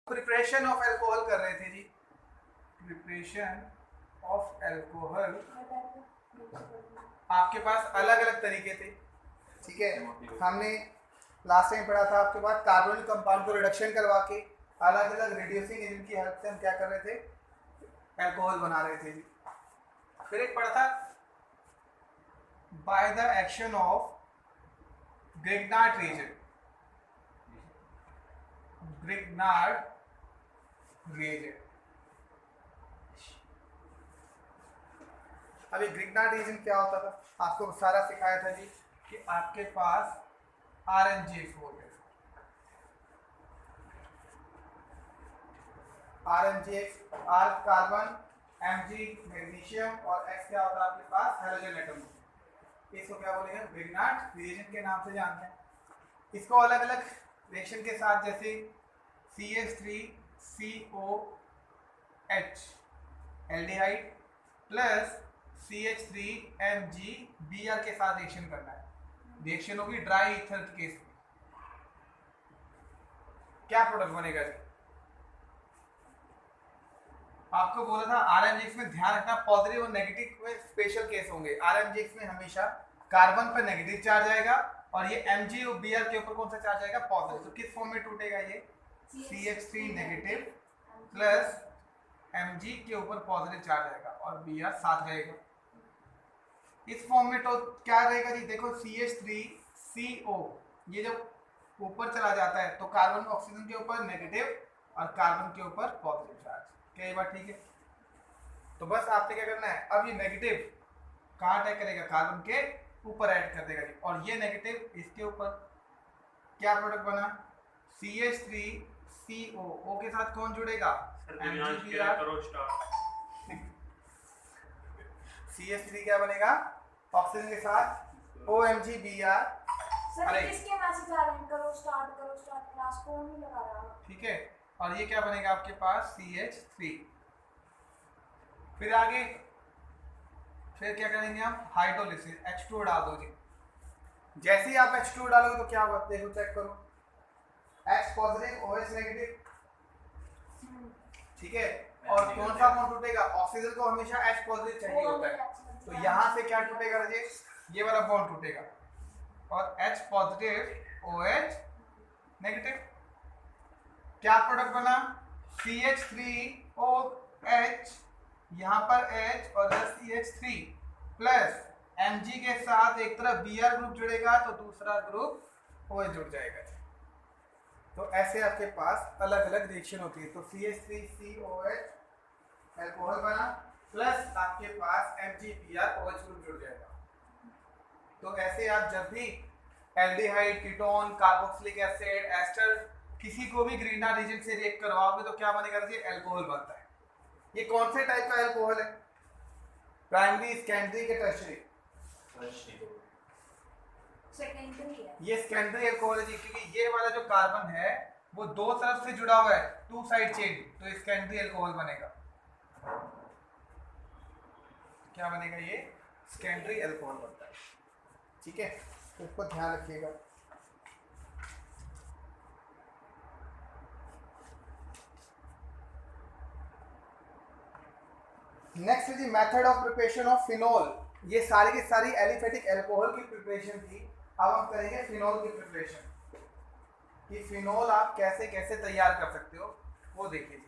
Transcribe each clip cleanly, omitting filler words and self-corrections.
Preparation of alcohol कर रहे थे जी, प्रिपरेशन ऑफ अल्कोहल। आपके पास अलग अलग तरीके थे, ठीक है। हमने लास्ट टाइम पढ़ा था आपके पास कार्बोनिल कंपाउंड को रिडक्शन करवा के अलग अलग रिड्यूसिंग एजेंट की हेल्प से हम क्या कर रहे थे, अल्कोहल बना रहे थे जी। फिर एक पढ़ा था by the action of Grignard reagent, Grignard reagent. अभी ग्रिग्नार्ड रिएजेंट क्या होता था, आपको सारा सिखाया था जी कि आपके पास RnGH4 है, RnGH, R carbon, Mg magnesium और X क्या होता है आपके पास हेलोजन एटम। इसको क्या बोलेंगे, ग्रिग्नार्ड रिएजेंट के नाम से जानते हैं। इसको अलग अलग रिएक्शन के साथ जैसे CH3COH एल्डिहाइड प्लस CH3MgBr के साथ रिएक्शन करना है। रिएक्शन होगी ड्राई ईथर केस में, क्या प्रोडक्ट बनेगा जी? आपको बोला था RnGH में ध्यान रखना, पॉजिटिव और नेगेटिव में स्पेशल केस होंगे। RnGH में हमेशा कार्बन पर नेगेटिव चार्ज आएगा और ये Mg और Br के ऊपर कौन सा चार्ज आएगा, पॉजिटिव। तो किस फॉर्म में टूटेगा ये, CH3 नेगेटिव प्लस Mg के ऊपर पॉजिटिव चार्ज आएगा और Br साथ रहेगा। इस फॉर्म में तो क्या रहेगा जी, देखो CH3CO ये जब ऊपर चला जाता है तो कार्बन ऑक्सीजन के ऊपर नेगेटिव और कार्बन के ऊपर पॉजिटिव चार्ज। क्या ये बात ठीक है? तो बस आपने क्या करना है, अब ये नेगेटिव कहाँ अटैक करेगा, कार्बन के ऊपर ऐड कर देगा जी, और ये नेगेटिव इसके ऊपर। क्या प्रोडक्ट बना, CH3CO, O के साथ कौन जुड़ेगा, CH3 क्या बनेगा ऑक्सीजन के साथ OMgBr। सर किसके मैसेज आ रहे हैं, करो स्टार्ट क्लास को नहीं लगा रहा, ठीक है। और ये क्या बनेगा आपके पास CH3। फिर आगे फिर क्या करेंगे हम, हाइड्रोलिसिस, H2 डाल दो जी। जैसे ही आप H2 डालोगे तो क्या होगा, देखो चेक करो, H पॉजिटिव OH नेगेटिव, ठीक है। और कौन सा बॉन्ड टूटेगा, ऑक्सीजन को हमेशा H पॉजिटिव चाहिए होता है, तो यहाँ से क्या टूटेगा राजेश, ये वाला बॉन्ड टूटेगा और H पॉजिटिव OH नेगेटिव। क्या प्रोडक्ट बना, CH3OH, यहाँ पर H और CH3 प्लस Mg के साथ एक तरफ Br ग्रुप जुड़ेगा तो दूसरा ग्रुप OH जुड़ जाएगा। तो ऐसे आपके पास अलग अलग रिएक्शन होती है। तो CH3COH अल्कोहल बना प्लस आपके पास MgBr OH ग्रुप जुड़ जाएगा। तो ऐसे आप जब भी aldehyde, ketone, carboxylic acid, ester किसी को भी ग्रीनहाउस रिएजेंट से रिएक्ट करवाओगे तो क्या बनेगा, ये अल्कोहल बनता है। ये कौन से टाइप का अल्कोहल है, प्राइमरी, सेकेंडरी के टर्शियरी? सेकेंडरी है। ये सेकेंडरी अल्कोहल है जी, क्योंकि ये वाला जो कार्बन है वो दो तरफ से जुड़ा हुआ है, टू साइड चेन, तो सेकेंडरी अल्कोहल बनेगा। क्या बनेगा, ये सेकेंडरी अल्कोहल बनता है, ठीक है। तो इसको ध्यान रखिएगा। Next is method of preparation of phenol. ये सारी की सारी एलिफेटिक अल्कोहल की प्रिपरेशन थी। अब हम करेंगे फिनोल की प्रिपरेशन, कि फिनोल आप कैसे कैसे तैयार कर सकते हो वो देखिए।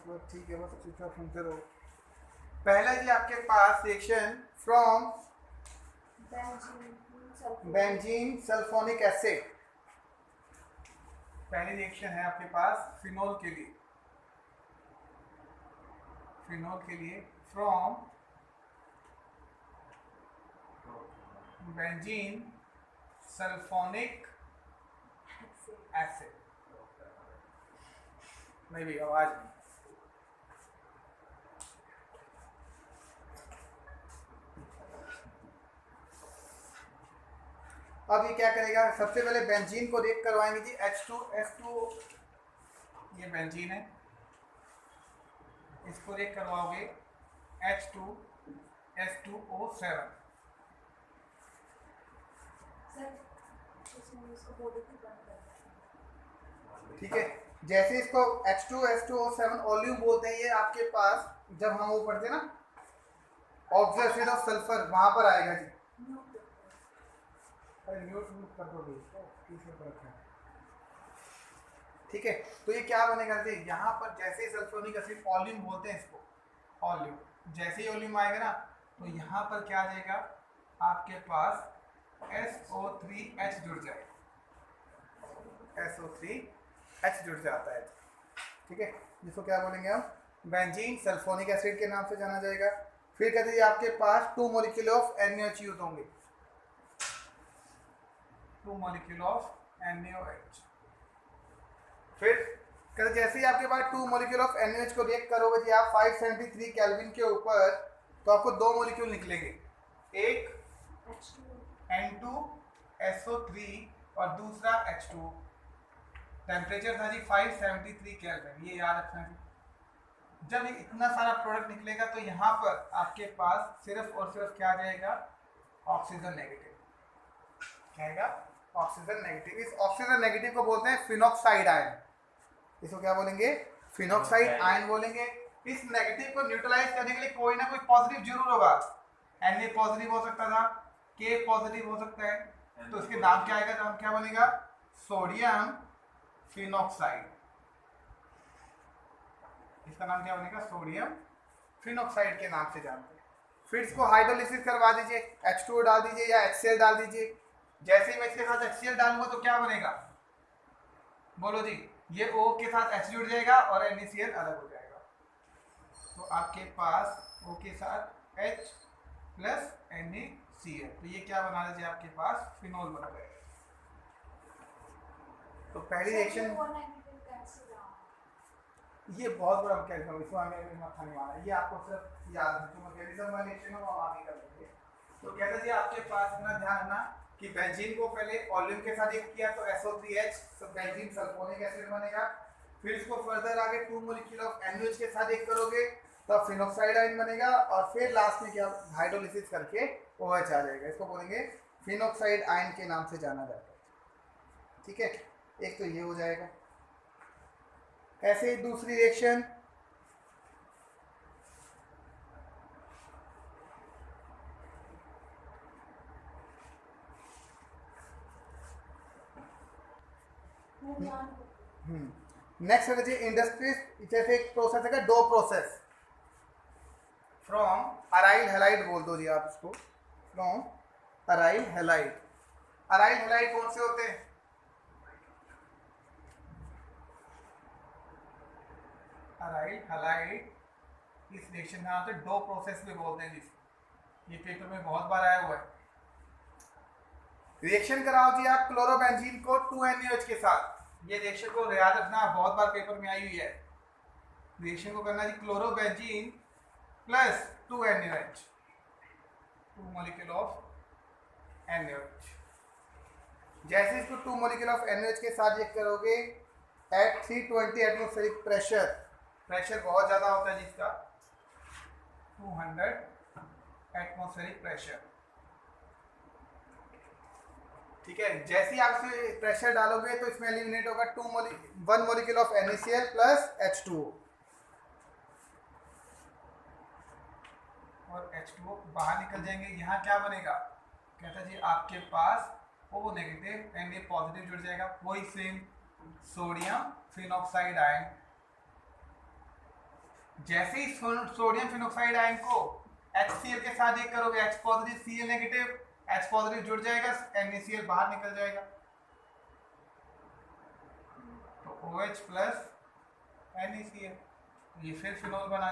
बस ठीक है, बस चुपचाप सुनते रहो। पहला जी आपके पास reaction from benzene sulphonic acid. पहली रिएक्शन है आपके पास फिनोल के लिए, फ्रॉम बेंजीन सल्फोनिक एसिड। नहीं भी आवाज नहीं, अब ये क्या करेगा, सबसे पहले बेंजीन को रिएक्ट करवाएंगे जी H2S2, ये बेंजीन है, इसको रिएक्ट करवाओगे H2S2O7। ठीक है, जैसे इसको H2S2O7 ओलियम बोलते हैं, ये आपके पास जब हम वो पढ़ते हैं ना ऑक्सीडेशन ऑफ सल्फर, वहां पर आएगा जी। अरे म्यूट कर दोगे इसको, पीछे पर रखना है। ठीक है, तो ये क्या बनेगा जी, यहाँ पर जैसे ही सल्फ्योनिक एसिड ओलियम बोलते हैं इसको, ओलियम, जैसे ही ओलियम आएगा ना तो यहाँ पर क्या आ जाएगा आपके पास SO3H जुड़ जाएगा, SO3H जुड़ जाता है। ठीक है, जिसको क्या बोलेंगे हम, बेंजीन सल्फोनिक एसिड के नाम से जाना जाएगा। फिर कहते हैं आपके पास 2 मॉलिक्यूल ऑफ NaOH यूज होंगे, 2 मॉलिक्यूल ऑफ NaOH। फिर कहते जैसे ही आपके पास 2 मॉलिक्यूल ऑफ NaOH को रिएक्ट करोगे जी आप 573 केल्विन के ऊपर, तो आपको 2 मॉलिक्यूल निकलेंगे, एक N2SO3 और दूसरा H2। टेम्परेचर था जी 573 केल्विन, ये याद रखना है। जब इतना सारा प्रोडक्ट निकलेगा तो यहाँ पर आपके पास सिर्फ और सिर्फ क्या आ जाएगा, ऑक्सीजन नेगेटिव। क्या आएगा, ऑक्सीजन नेगेटिव। इस ऑक्सीजन नेगेटिव को बोलते हैं फिनॉक्साइड आयन। इसको क्या बोलेंगे, फिनॉक्साइड आयन बोलेंगे। इस नेगेटिव को न्यूट्रलाइज करने के लिए कोई ना कोई पॉजिटिव जरूर होगा। Na पॉजिटिव हो सकता था, K पॉजिटिव हो सकता है, तो इसके नाम क्या आएगा, नाम क्या बनेगा, सोडियम फिनॉक्साइड। इसका नाम क्या बनेगा, सोडियम फिनॉक्साइड के नाम से जानते हैं। फिर इसको हाइड्रोलिसिस करवा दीजिए, H2O डाल दीजिए या HCl डाल दीजिए। जैसे ही मैं इसके साथ HCl डालूंगा तो क्या बनेगा, बोलो जी, ये O के साथ H जुड़ जाएगा और NaCl अलग हो जाएगा। तो आपके पास O के साथ H प्लस NaCl, तो ये क्या बना लीजिए, आपके पास फिनोल बन जाएगा। तो पहली रिएक्शन, ये बहुत बड़ा मैकेनिज्म, इसको हमें मत खाने वाला है, ये आपको सिर्फ याद है, जो मैकेनिज्म वाली रिएक्शन है वो हम आगे कर लेंगे। तो कहते हैं आपके पास इतना ध्यान रखना कि बेंजीन को पहले ओलियम के साथ एक किया तो SO3H, तो बेंजीन सल्फोनिक एसिड बनेगा। फिर इसको फर्दर आगे 2 मॉलिक्यूल ऑफ NaOH के साथ एक करोगे तो फिनॉक्साइड आयन बनेगा, और फिर लास्ट में क्या, हाइड्रोलिसिस करके OH आ जाएगा। इसको बोलेंगे फिनॉक्साइड आयन के नाम से जाना जाता है। ठीक है, एक तो ये हो जाएगा। ऐसे ही दूसरी रिएक्शन, नेक्स्ट है जी इंडस्ट्रीज, जैसे एक प्रोसेस है Dow process from aryl halide बोल दो जी आप इसको, from aryl halide. Aryl halide कौन से होते हैं, अराइल हैलाइड इस रिएक्शन का नाम से डो प्रोसेस भी बोलते हैं जिसको, ये पेपर में बहुत बार आया हुआ है। रिएक्शन कराओ जी आप क्लोरोबेंजीन को 2 NaOH के साथ, ये रिएक्शन को याद रखना, बहुत बार पेपर में आई हुई है। रिएक्शन को करना जी chlorobenzene plus 2 NaOH, 2 molecule of NaOH। जैसे इसको 2 मॉलिक्यूल ऑफ NaOH के साथ ये करोगे एट 320 एटमॉस्फेरिक प्रेशर, प्रेशर बहुत ज़्यादा होता है जिसका 200 एटमॉस्फेरिक प्रेशर। ठीक है, जैसे ही आप इसे प्रेशर डालोगे तो इसमें एलिमिनेट होगा 1 molecule of NaCl plus H2O, और H2O बाहर निकल जाएंगे। यहाँ क्या बनेगा, कहता है जी आपके पास O नेगेटिव Na पॉजिटिव जुड़ जाएगा, वही सेम सोडियम फिनॉक्साइड आयन। जैसे ही सोडियम फिनॉक्साइड आयन को HCl के साथ एक करोगे, H positive Cl negative, H positive जुड़ जाएगा, NaCl बाहर निकल जाएगा, तो OH प्लस NaCl, ये फिर फिनोल बना।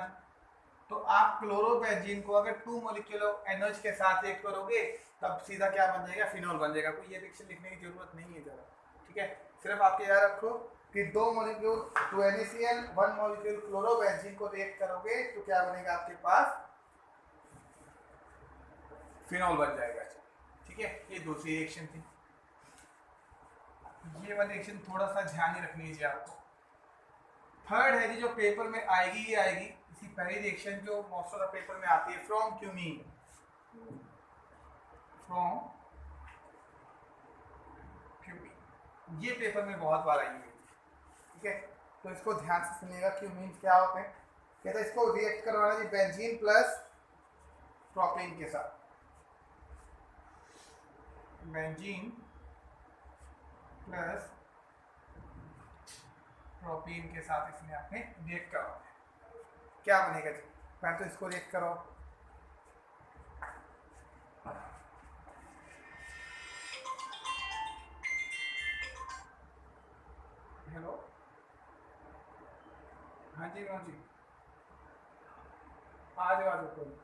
तो आप क्लोरोबेंजीन को अगर 2 मॉलिक्यूल ऑफ NaOH के साथ एक करोगे तब सीधा क्या बन जाएगा, फिनोल बन जाएगा। कोई ये रिएक्शन लिखने की जरूरत नहीं है ज़रा। ठीक है, सिर्फ आपके याद रखो कि 2 मॉलिक्यूल 2 NaCl 1 मॉलिक्यूल क्लोरोबेंजीन को रिएक्ट करोगे तो क्या बनेगा, आपके पास फिनोल बन जाएगा। ठीक है, ये दूसरी रिएक्शन थी। ये वाली रिएक्शन थोड़ा सा ध्यान ही रखनी चाहिए आपको। थर्ड है जी जो पेपर में आएगी, ये आएगी इसी पहली रिएक्शन जो मोस्ट ऑफ द पेपर में आती है, फ्रॉम क्यूमीन, फ्रॉम क्यूमीन, ये पेपर में बहुत बार आई हुई है, ठीक है। तो इसको ध्यान से सुनिएगा। क्यूमीन क्या होते हैं, कहते हैं इसको रिएक्ट करवाना जी बेंजीन प्लस प्रोपेन के साथ, बेंजीन प्लस प्रोपेन के साथ इसमें आपने रिएक्ट करवाना है। क्या बनेगा जी, पहले तो इसको रिएक्ट करो। हेलो, हाँ जी हाँ जी, आ जाओ कोई।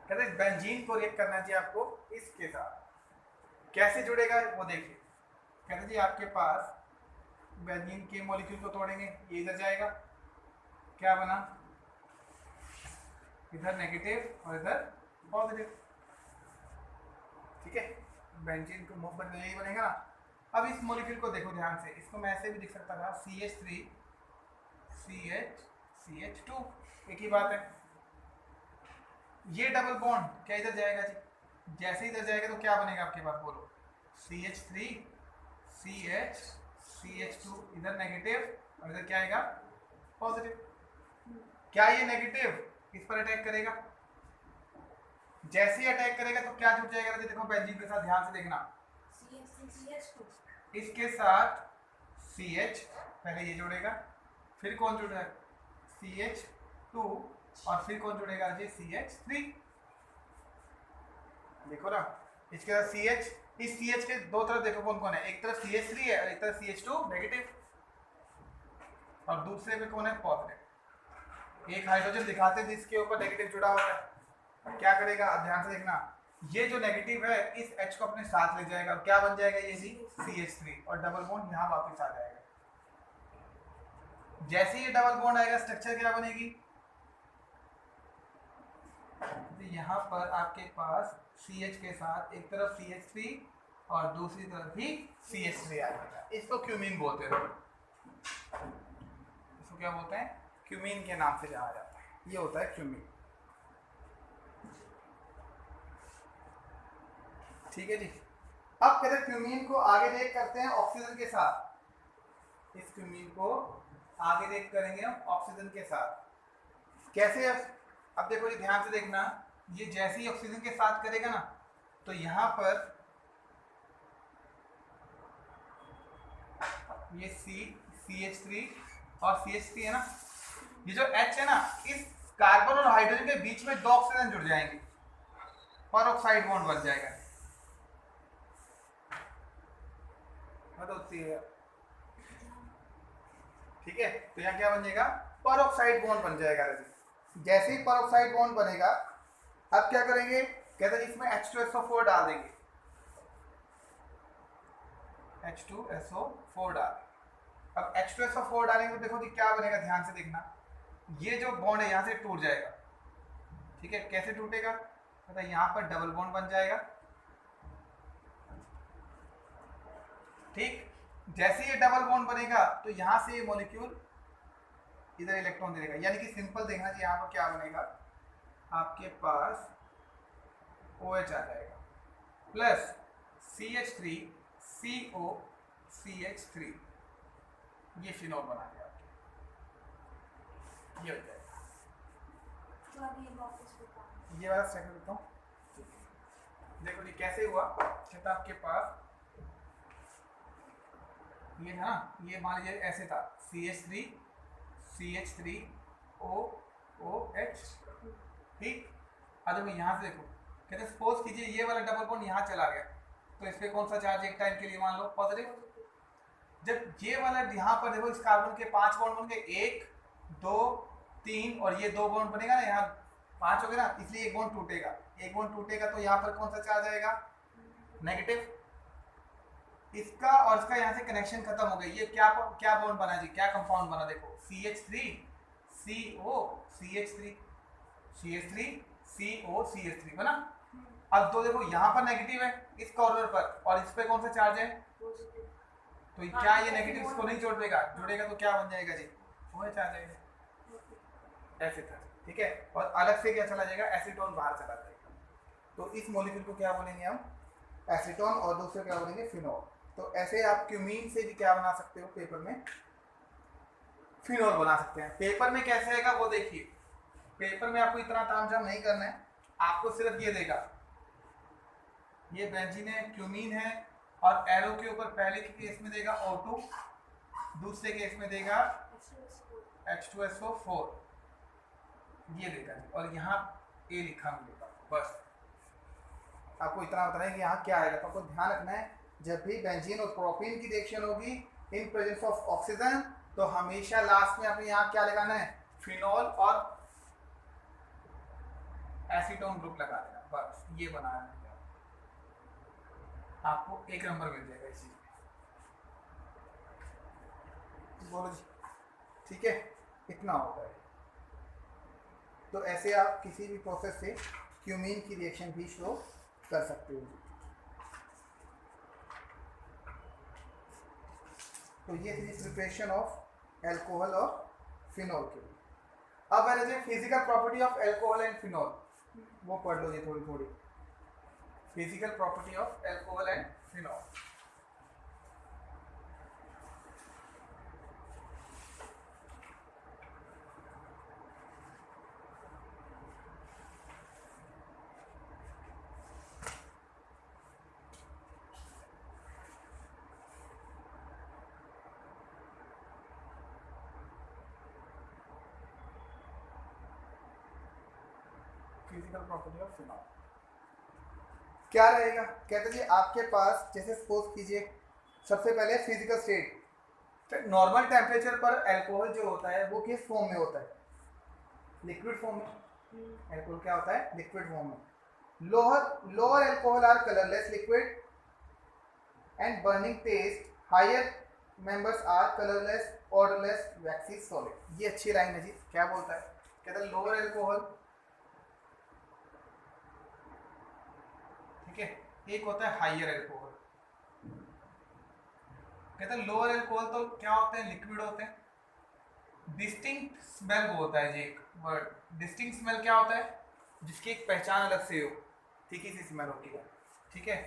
कहते हैं बेंजीन को रिएक्ट करना चाहिए आपको इसके साथ। कैसे जुड़ेगा वो देखिए। कहते जी आपके पास बेंजीन के मॉलिक्यूल को तोड़ेंगे, ये इधर जाएगा, क्या बना, इधर नेगेटिव और इधर पॉजिटिव, ठीक है। बेंजीन को मूव करने यही बनेगा ना। अब इस मॉलिक्यूल को देखो ध्यान से, इसको मैं ऐसे भी लिख सकता था CH3 CH2, एक ही बात है। ये डबल बॉन्ड क्या इधर जाएगा जी, जैसे इधर जाएगा तो क्या बनेगा आपके पास, बोलो, CH3 CH2, इधर नेगेटिव और इधर क्या आएगा, पॉजिटिव। क्या ये नेगेटिव इस पर अटैक करेगा, जैसे ही अटैक करेगा तो क्या जुड़ जाएगा जी, देखो बेंजीन के साथ ध्यान से देखना, CH2 इसके साथ CH पहले ये जुड़ेगा, फिर कौन जुड़ेगा CH2 और फिर कौन जुड़ेगा जी CH3। देखो ना, इसके साथ CH, इस CH के दो तरफ देखो कौन कौन है, एक तरफ CH3 है और एक तरफ CH2 नेगेटिव, और दूसरे में कौन है, पॉजिटिव। एक हाइड्रोजन दिखाते हैं जिसके ऊपर नेगेटिव जुड़ा हुआ है, क्या करेगा, ध्यान से देखना, ये जो नेगेटिव है इस H को अपने साथ ले जाएगा और क्या बन जाएगा ये जी CH3, और डबल बॉन्ड यहाँ वापस आ जाएगा। जैसे ये डबल बॉन्ड आएगा स्ट्रक्चर क्या बनेगी, तो यहाँ पर आपके पास CH के साथ एक तरफ CH3 और दूसरी तरफ भी CH3 आएगा। इसको क्यूमीन बोलते हैं, इसको क्या बोलते हैं, क्यूमीन के नाम से जाना जाता है, ये होता है क्यूमीन, ठीक है जी। अब कहते हैं क्यूमीन को आगे रिएक्ट करते हैं ऑक्सीजन के साथ, इस क्यूमीन को आगे रिएक्ट करेंगे हम ऑक्सीजन के साथ। कैसे, अब देखो जी ध्यान से देखना, ये जैसे ही ऑक्सीजन के साथ करेगा ना तो यहाँ पर ये CH3 और CH3 है ना, ये जो H है ना, इस कार्बन और हाइड्रोजन के बीच में दो ऑक्सीजन जुड़ जाएंगे, परऑक्साइड बॉन्ड बन जाएगा, होती है, ठीक है। तो यहाँ क्या बन जाएगा, परऑक्साइड बॉन्ड बन जाएगा। जैसे ही परऑक्साइड बॉन्ड बनेगा, अब क्या करेंगे, कहते हैं इसमें H2SO4 डाल देंगे, H2SO4 डाल। अब H2SO4 डालेंगे तो देखो जी क्या बनेगा, ध्यान से देखना, ये जो बॉन्ड है यहाँ से टूट जाएगा, ठीक है। कैसे टूटेगा, कहते हैं यहाँ पर डबल बॉन्ड बन जाएगा, ठीक। जैसे ये डबल बॉन्ड बनेगा तो यहाँ से ये मॉलिक्यूल इधर इलेक्ट्रॉन दे देगा, यानी कि सिंपल देखना जी, यहाँ पर क्या बनेगा, आपके पास OH आ जाएगा प्लस CH3 CO CH3, ये फिनॉल बना दिया आपके, ये हो जाएगा। ये वाला सेकंड देता हूँ, देखो जी कैसे हुआ, कहता आपके पास ये था ना, ये मान लीजिए ऐसे था CH3 CH3 OH, ठीक। अब जब यहाँ से देखो, कहते सपोज कीजिए ये वाला डबल बॉन्ड यहाँ चला गया, तो इस पे कौन सा चार्ज एक टाइम के लिए मान लो पॉजिटिव। जब ये वाला यहाँ पर देखो, इस कार्बन के 5 बॉन्ड बन गए, 1 2 3 और ये 2 बॉन्ड बनेगा ना, यहाँ 5 हो गए ना, इसलिए एक बॉन्ड टूटेगा, एक बॉन्ड टूटेगा तो यहाँ पर कौन सा चार्ज आएगा, नेगेटिव। इसका और इसका यहाँ से कनेक्शन खत्म हो गई। ये क्या क्या बॉन्ड बना जी, क्या कंपाउंड बना, देखो CH3 CO CH3 CH3 CO CH3 बना। अब तो देखो यहाँ पर नेगेटिव है इस कॉर्नर पर, और इस पे कौन सा चार्ज है, पॉजिटिव। तो क्या ये नेगेटिव इसको नहीं जोड़ देगा, जुड़ेगा तो क्या बन जाएगा जी, वो चार्ज आएगा ऐसे था, ठीक है। और अलग से क्या चला जाएगा, एसीटोन बाहर चला जाएगा। तो इस मॉलिक्यूल को क्या बोलेंगे हम, एसीटोन, और दूसरे क्या बोलेंगे, फिनोल। तो ऐसे आप क्यूमीन से भी क्या बना सकते हो, पेपर में फिनोल बना सकते हैं। पेपर में कैसे आएगा वो देखिए, पेपर में आपको इतना तामझाम नहीं करना है, आपको सिर्फ ये देगा, ये बेंजीन है, क्यूमीन है, और एरो के ऊपर पहले के केस में देगा O2, दूसरे केस में देगा H2SO4, ये देगा, और यहाँ A लिखा मिलेगा। बस आपको इतना बताना है कि यहाँ क्या आएगा। तो आपको ध्यान रखना है, जब भी बेंजीन और प्रोपीन की रिएक्शन होगी इन प्रेजेंस ऑफ ऑक्सीजन, तो हमेशा लास्ट में आपने यहाँ क्या लगाना है, फिनोल और एसीटोन ग्रुप लगा देना। बस ये बनाना है, आपको 1 नंबर मिल जाएगा इस चीज में। बोलो जी, ठीक है, इतना होता है। तो ऐसे आप किसी भी प्रोसेस से क्यूमीन की रिएक्शन भी शो कर सकते हो। तो ये थी प्रिपरेशन ऑफ एल्कोहल और फिनोल के लिए। अब है जो physical property of alcohol and phenol, वो पढ़ लो जी थोड़ी थोड़ी। Physical property of alcohol and phenol. Physical property of phenol क्या रहेगा, कहते जी आपके पास, जैसे सपोज कीजिए, सबसे पहले फिजिकल स्टेट, नॉर्मल टेम्परेचर पर अल्कोहल जो होता है वो किस फॉर्म में होता है, लिक्विड फॉर्म में। अल्कोहल क्या होता है, लिक्विड फॉर्म में। Lower alcohol are colourless liquid and burning taste, higher members are colourless odourless waxy solid. ये अच्छी लाइन है जी, क्या बोलता है, कहता है लोअर अल्कोहल, ठीक है, एक होता है हायर अल्कोहल। कहता है लोअर अल्कोहल तो क्या होते हैं, लिक्विड होते हैं। डिस्टिंक्ट स्मेल वो होता है जी, एक वर्ड, डिस्टिंक्ट स्मेल क्या होता है, जिसकी एक पहचान अलग से हो, तीखी सी स्मेल होती है, ठीक है।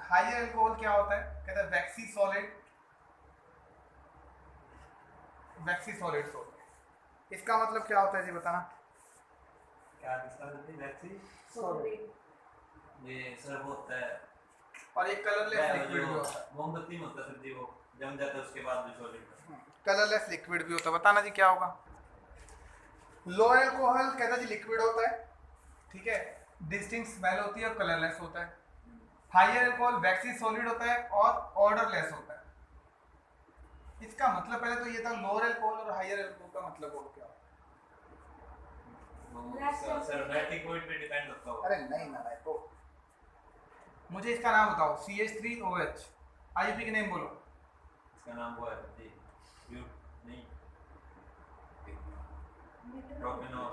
हायर अल्कोहल क्या होता है, कहता है वैक्सी सॉलिड, वैक्सी सॉलिड्स होते हैं। इसका मतलब क्या होता है जी, बताना क्या किसका होती है, वैक्सी सॉलिड। ये सर वो होता है, और एक कलरलेस लिक्विड भी होता है, मोमबत्ती में होता है सर जी, वो जम जाता है उसके बाद भी सॉलिड कलरलेस लिक्विड भी होता है। बताना जी क्या होगा। लोअर अल्कोहल कहता है जी लिक्विड होता है, ठीक है, डिस्टिंक्ट स्मेल होती है और कलरलेस होता है। हायर अल्कोहल वैक्सी सॉलिड होता है और ऑर्डरलेस होता है। इसका मतलब पहले तो ये था, लोअर अल्कोहल और हायर अल्कोहल का मतलब हो क्या, सर मेल्टिंग पॉइंट पे डिपेंड होता है। अरे नहीं ना भाई, तो मुझे इसका नाम बताओ, CH3OH, आईयूपी का नेम बोलो। इसका नाम वो है जी, यू नहीं, प्रोपेनॉल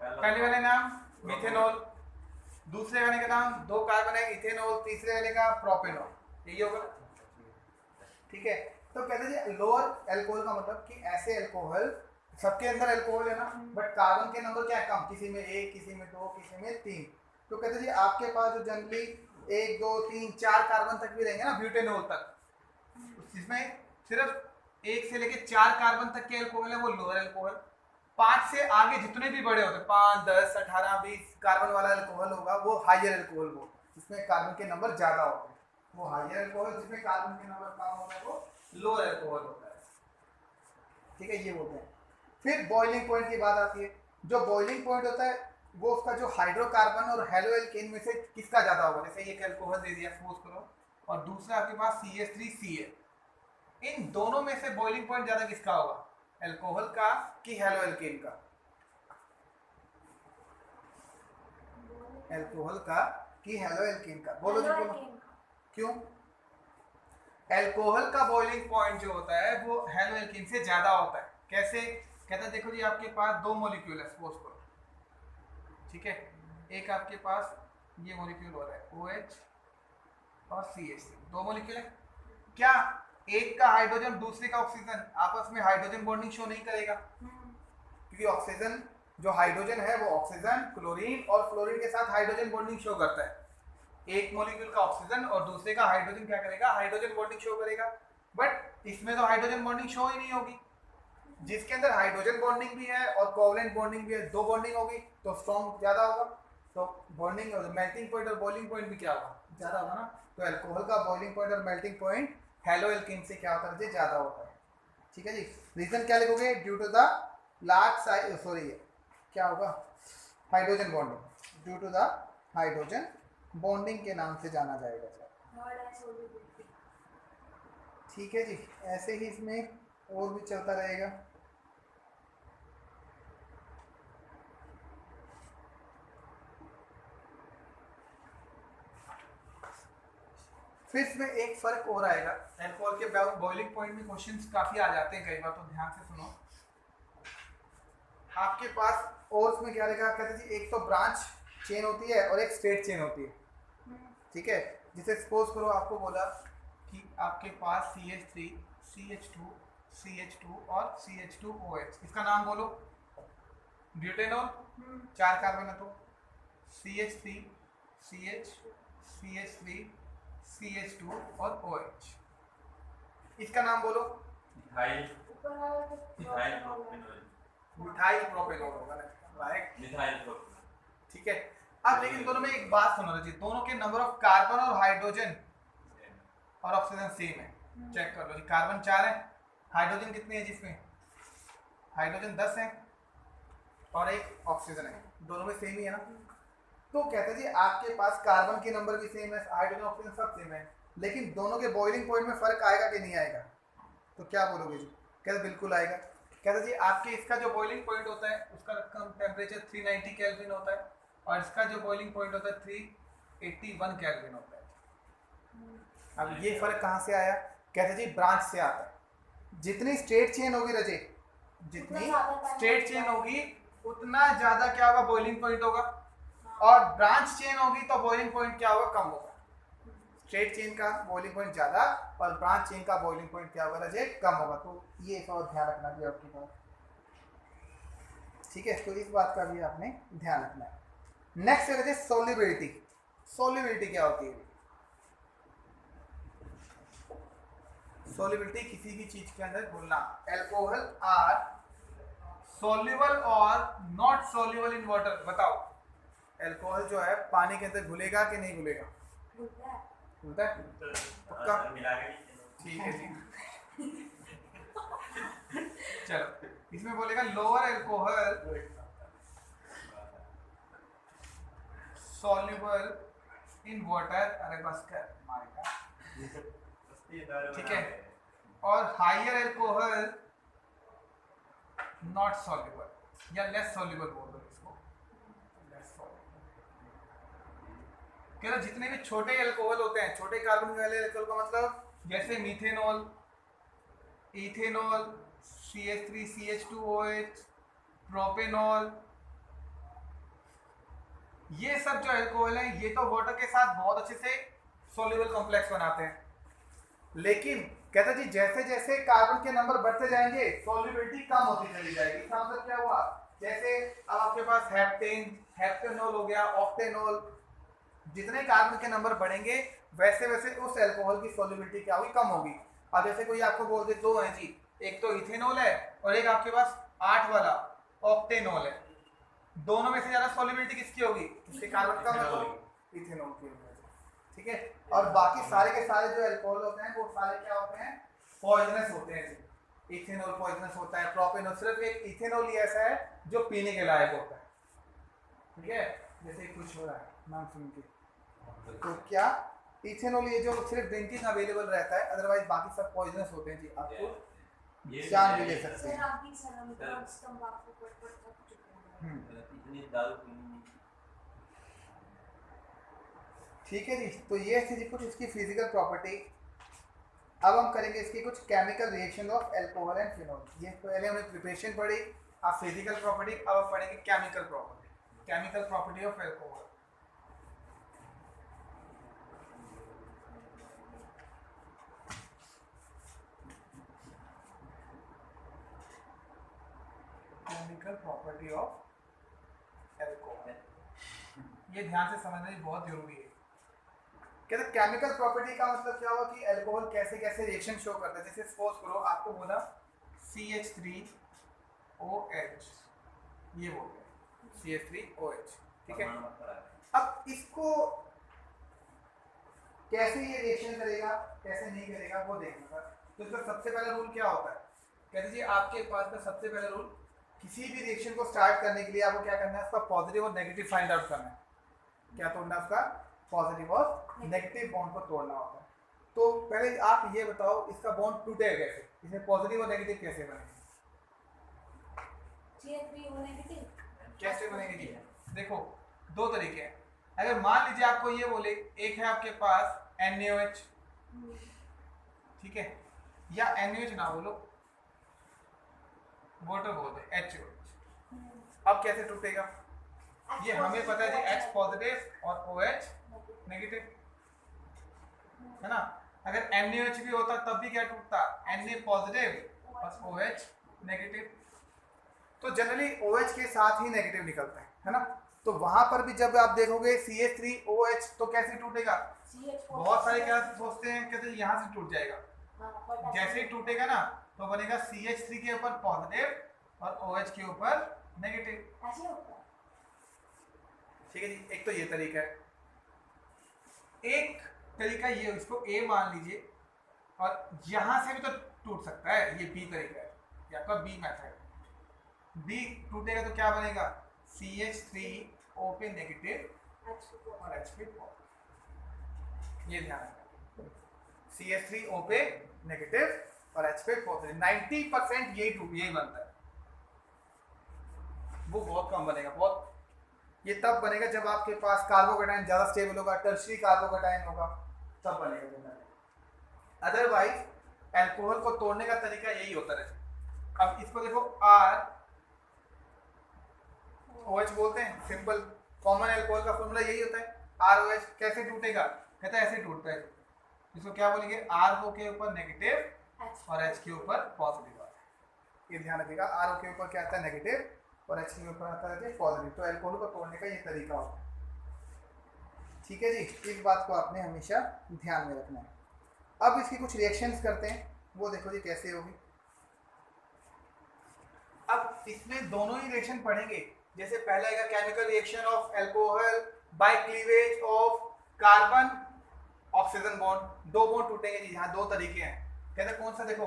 पहले वाले नाम मिथेनॉल, दूसरे वाले का नाम 2 कार्बन है इथेनॉल, तीसरे वाले का प्रोपेनॉल, यही होगा, ठीक है। तो कहते हैं लोअर अल्कोहल का मतलब कि ऐसे अल्कोहल, सबके अंदर अल्कोहल है ना, बट कार्बन के नंबर क्या है, कम, किसी में 1, किसी में 2, किसी में 3। तो कहते हैं आपके पास जो जनरली 1, 2, 3, 4 कार्बन तक भी रहेंगे ना, ब्यूटेनॉल तक, जिसमें सिर्फ 1 से लेके 4 कार्बन तक के अल्कोहल है, वो लोअर अल्कोहल। 5 से आगे जितने भी बड़े होते हैं, 5, 10, 18, 20 कार्बन वाला अल्कोहल होगा, वो हायर अल्कोहल हो, जिसमें कार्बन के नंबर ज्यादा होते हैं, वो हायर अल्कोहल। जिसमें कार्बन के नंबर कम होता है वो लोअर अल्कोहल होता है, ठीक है, ये बोलते हैं। फिर बॉइलिंग पॉइंट की बात आती है। जो बॉइलिंग पॉइंट होता है वो उसका जो हाइड्रोकार्बन और हेलोएल्केन में से किसका ज्यादा होगा। जैसे एक अल्कोहल दे दिया सपोज करो, और दूसरा आपके पास CH3C है, इन दोनों में से बॉइलिंग पॉइंट ज्यादा किसका होगा, अल्कोहल का कि हेलोएल्केन का, अल्कोहल का कि हेलो एल्कीन का? बोलो जी, हेलो बोलो। एल्केन का। क्यों? अल्कोहल का बॉइलिंग पॉइंट जो होता है वो हेलो एल्कीन से ज्यादा होता है। कैसे? कहता है देखो जी, आपके पास दो मॉलिक्यूल है, सपोज करो, ठीक है, एक आपके पास ये मॉलिक्यूल हो रहा है OH और CH3, दो मॉलिक्यूल है। क्या एक का हाइड्रोजन दूसरे का ऑक्सीजन आपस में हाइड्रोजन बॉन्डिंग शो नहीं करेगा? क्योंकि ऑक्सीजन जो हाइड्रोजन है वो ऑक्सीजन, क्लोरीन और फ्लोरीन के साथ हाइड्रोजन बॉन्डिंग शो करता है। एक मॉलिक्यूल का ऑक्सीजन और दूसरे का हाइड्रोजन क्या करेगा? हाइड्रोजन बॉन्डिंग शो करेगा। बट इसमें तो हाइड्रोजन बॉन्डिंग शो ही नहीं होगी। जिसके अंदर हाइड्रोजन बॉन्डिंग भी है और कोवलेंट बॉन्डिंग भी है, दो बॉन्डिंग होगी तो स्ट्रॉन्ग ज्यादा होगा, तो बॉन्डिंग और मेल्टिंग पॉइंट और बॉइलिंग पॉइंट भी क्या होगा? ज्यादा होगा ना। तो अल्कोहल का बॉइलिंग पॉइंट और मेल्टिंग पॉइंट हेलो एल्कीन से क्या होता है? ज्यादा होता है। ठीक है जी। रीजन क्या लिखोगे? Due to the large size, sorry क्या होगा? Hydrogen bonding, due to the hydrogen bonding के नाम से जाना जाएगा सर। थर्ड है solubility। ठीक है जी। ऐसे ही इसमें और भी चलता रहेगा। फिर इसमें एक फर्क और आएगा। अल्कोहल के बॉइलिंग पॉइंट में क्वेश्चंस काफी आ जाते हैं कई बार, तो ध्यान से सुनो। आपके पास और उसमें क्या रहेगा? कहते जी एक तो ब्रांच चेन होती है और एक स्ट्रेट चेन होती है। ठीक है, जिसे सपोज करो आपको बोला कि आपके पास CH3 CH2 CH2 और CH2OH, इसका नाम बोलो। ब्यूटेनॉल, 4 कार्बन है तो CH3 CH CH3 CH2 और OH, इसका नाम बोलो। मिथाइल ऊपर वाला तो मिथाइल propionol है। प्रोपेनॉल मिथाइल प्रोपेनॉल होगा ना, राइट। Methyl propanol. ठीक है। अब लेकिन दोनों में एक बात सुनो जी, दोनों के नंबर ऑफ कार्बन और हाइड्रोजन और ऑक्सीजन सेम है। चेक कर लो जी, कार्बन 4 है, हाइड्रोजन कितने हैं जिसमें? हाइड्रोजन 10 है और एक ऑक्सीजन है, दोनों में सेम ही है ना। तो कहते हैं जी आपके पास कार्बन के नंबर भी सेम है, हाइड्रोजन ऑक्सीजन सब सेम है, लेकिन दोनों के बॉइलिंग पॉइंट में फर्क आएगा कि नहीं आएगा? तो क्या बोलोगे जी? कहते बिल्कुल आएगा। कहते जी आपके इसका जो बॉइलिंग पॉइंट होता है उसका टेम्परेचर 390 केल्विन होता है और इसका जो बॉइलिंग पॉइंट होता है 381 केल्विन होता है। अब ये फर्क कहाँ से आया? कहते जी ब्रांच से आता है। जितनी स्ट्रेट चेन होगी रजे, जितनी स्ट्रेट चेन होगी उतना ज्यादा क्या होगा? बॉइलिंग पॉइंट होगा। और ब्रांच चेन होगी तो बॉइलिंग पॉइंट क्या होगा? कम होगा। स्ट्रेट चेन का बॉइलिंग पॉइंट ज्यादा और ब्रांच चेन का बॉइलिंग पॉइंट क्या होगा रजे? कम होगा। तो ये एक और ध्यान रखना भी आपकी बात। ठीक है, तो इस बात का भी आपने ध्यान रखना है। नेक्स्ट है सोल्युबिलिटी। सोल्युबिलिटी क्या होती है? सोल्युबिलिटी किसी भी चीज के अंदर घुलना। अल्कोहल आर सोल्यूबल और नॉट सोल्यूबल इन वाटर। बताओ, अल्कोहल जो है पानी के अंदर घुलेगा कि नहीं घुलेगा? घुलता है। घुलता है पक्का? मिला के ठीक है जी। चलो, इसमें बोलेगा lower alcohol soluble in water. अरे बस कर मारेगा। ठीक है, और हायर अल्कोहल नॉट सॉल्युबल या लेस सॉल्युबल बोल दो इसको, लेस सॉल्युबल। कह रहा जितने भी छोटे अल्कोहल होते हैं, छोटे कार्बन वाले अल्कोहल का मतलब जैसे methanol, ethanol, CH3 CH2OH, propanol, ये सब जो अल्कोहल है ये तो वाटर के साथ बहुत अच्छे से सॉल्युबल कॉम्प्लेक्स बनाते हैं। लेकिन कहता जी जैसे जैसे कार्बन के नंबर बढ़ते जाएंगे सॉल्युबिलिटी कम होती चली जाएगी। इसका मतलब क्या हुआ? जैसे अब आपके पास हेप्टेन, हेप्टेनॉल हो गया, ऑक्टेनॉल, जितने कार्बन के नंबर बढ़ेंगे वैसे वैसे उस अल्कोहल की सॉल्युबिलिटी क्या होगी? कम होगी। अब जैसे कोई आपको बोल दे दो है जी, एक तो इथेनॉल है और एक आपके पास 8 वाला ऑक्टेनॉल है, दोनों में से ज्यादा सॉल्युबिलिटी किसकी होगी? इसके कार्बन कम है तो इथेनॉल की होगी। ठीक है, और बाकी सारे के सारे जो अल्कोहल होते हैं वो सारे क्या होते हैं? पॉइजनस होते हैं। इथेनॉल पॉइजनस होता है, प्रोपेनॉल, सिर्फ एक इथेनॉल ही ऐसा है जो पीने के लायक होता है। ठीक है, जैसे कुछ हो रहा है नाम सुन के, तो क्या इथेनॉल ये जो सिर्फ ड्रिंकिंग अवेलेबल रहता है, अदरवाइज बाकी सब पॉइजनस होते हैं जी। आपको जान भी ले सकते सर हैं। आपकी सलामी ड्रग्स तंबाकू पर थक चुके हैं। इतनी दारू पीनी नहीं। ठीक है जी, तो ये थी जी कुछ इसकी फिजिकल प्रॉपर्टी। अब हम करेंगे इसकी कुछ chemical reaction of alcohol and phenol. ये पहले हमने प्रिपरेशन पढ़ी, अब फिजिकल प्रॉपर्टी, अब हम पढ़ेंगे chemical property, chemical property of alcohol. Chemical property of alcohol, ये ध्यान से समझना ही बहुत जरूरी है। कहते केमिकल प्रॉपर्टी का मतलब क्या हुआ कि अल्कोहल कैसे कैसे रिएक्शन शो करता है। जैसे सपोज करो आपको बोला CH3OH, ये बोल गया CH3OH, ठीक है। अब इसको कैसे ये रिएक्शन करेगा कैसे नहीं करेगा वो देखना था। तो इसका सबसे पहला रूल क्या होता है, कहते जी आपके पास में सबसे पहला रूल, किसी भी रिएक्शन को स्टार्ट करने के लिए आपको क्या करना है, उसका पॉजिटिव और नेगेटिव फाइंड आउट करना है। क्या तोड़ना है, उसका पॉजिटिव और नेगेटिव बॉन्ड को तोड़ना होता है। तो पहले आप ये बताओ इसका बॉन्ड टूटेगा कैसे, इसमें पॉजिटिव और नेगेटिव कैसे बनेंगे, CH3O नेगेटिव कैसे बनेंगे जी। देखो दो तरीके हैं। अगर मान लीजिए आपको ये बोले एक है आपके पास NaOH, ठीक है, या NaOH ना बोलो, वाटर बोल दे HOH। अब कैसे टूटेगा, ये हमें पता है जी H पॉजिटिव और OH नेगेटिव, है ना। अगर NaOH भी होता तब भी क्या टूटता, Na पॉजिटिव और OH नेगेटिव। तो जनरली OH के साथ ही नेगेटिव निकलता है ना। तो वहां पर भी जब आप देखोगे CH3OH तो कैसे टूटेगा, बहुत सारे क्या सोचते हैं कहते हैं यहाँ से टूट जाएगा, जैसे ही टूटेगा ना तो बनेगा CH3 के ऊपर पॉजिटिव और OH के ऊपर नेगेटिव, ऐसे होता है। ठीक है जी। एक तो ये तरीका है, एक तरीका ये, इसको A मान लीजिए और यहां से भी तो टूट सकता है, ये B तरीका है, ये आपका B मेथड। B टूटेगा तो क्या बनेगा, CH3O पे नेगेटिव और H पे पॉजिटिव, ये ध्यान रखना। CH3O पे नेगेटिव और H पे पॉजिटिव, 90% यही बनता है। वो बहुत कम बनेगा, बहुत ये तब बनेगा जब आपके पास कार्बोकेटाइन ज़्यादा स्टेबल होगा, टर्शियरी कार्बोकेटाइन होगा, तब बनेगा। अदरवाइज अल्कोहल को तोड़ने का तरीका यही होता है। अब इसको देखो ROH बोलते हैं, सिंपल कॉमन अल्कोहल का फॉर्मूला यही होता है ROH। कैसे टूटेगा, कहता है ऐसे टूटता है। इसको क्या बोलेंगे, RO के ऊपर नेगेटिव और H के ऊपर पॉजिटिव आता है। ये ध्यान रखिएगा, RO के ऊपर क्या आता है नेगेटिव और H के ऊपर आता है पॉजिटिव। तो अल्कोहल को तोड़ने का ये तरीका होता है, ठीक है जी। इस बात को आपने हमेशा ध्यान में रखना है। अब इसकी कुछ रिएक्शंस करते हैं, वो देखो जी कैसे होगी। अब इसमें दोनों ही रिएक्शन पढ़ेंगे। जैसे पहला आएगा chemical reaction of alcohol by cleavage of carbon oxygen bond. दो बॉन्ड टूटेंगे जी, यहाँ दो तरीके हैं। कहते कौन सा, देखो